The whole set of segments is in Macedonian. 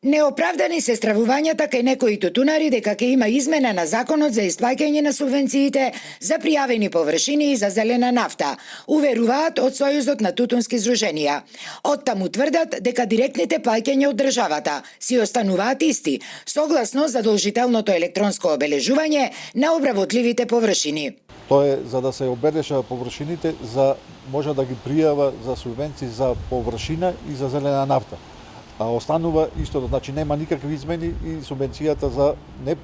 Неоправдани се стравувањата кај некои тутунари дека ќе има измена на законот за исплаќање на субвенциите за пријавени површини и за зелена нафта, уверуваат од Сојузот на тутунски здруженија. Оттаму тврдат дека директните плаќања од државата си остануваат исти, согласно задолжителното електронско обележување на обработливите површини. Тоа е за да се обележа површините, за може да ги пријава за субвенции за површина и за зелена нафта. А останува истото, значи нема никакви измени и субвенцијата за не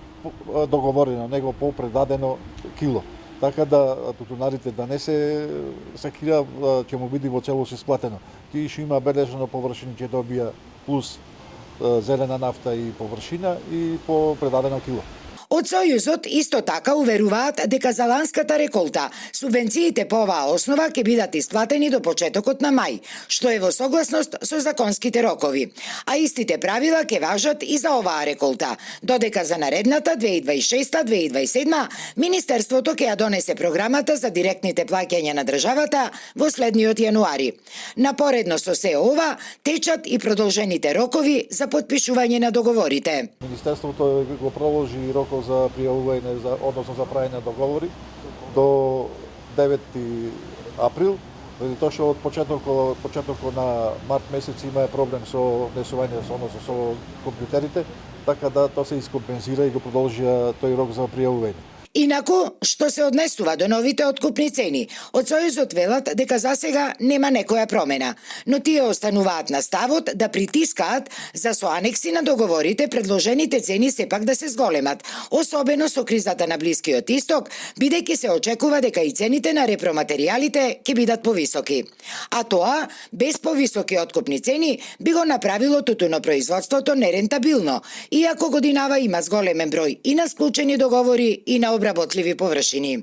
договорено, него по предадено кило. Така да тутунарите да не се сакира, ќе му биде во целост исплатено. Ти што има бележено површини ќе добија плюс зелена нафта и површина и по предадено кило. Од Сојузот исто така уверуваат дека за ланската реколта субвенциите по оваа основа ќе бидат исплатени до почетокот на мај, што е во согласност со законските рокови. А истите правила ќе важат и за оваа реколта, додека за наредната 2026-2027 Министерството ќе ја донесе програмата за директните плаќања на државата во следниот јануари. Напоредно со се ова, течат и продолжените рокови за потпишување на договорите. Министерството го проложи роков за пријавување, односно за правење договори до 9 април, преди тоа што од почетокот на март месец има проблем со внесување, односно со компјутерите, така да тоа се искомпензира и го продолжија тој рок за пријавување. Инаку, што се однесува до новите откупни цени, од Сојузот велат дека засега нема некоја промена, но тие остануваат на ставот да притискаат за со анекси на договорите предложените цени сепак да се зголемат, особено со кризата на Блискиот Исток, бидејќи се очекува дека и цените на репроматеријалите ќе бидат повисоки. А тоа, без повисоки откупни цени, би го направило тутунопроизводството нерентабилно, иако годинава има зголемен број и на склучени договори и на обработливи површини.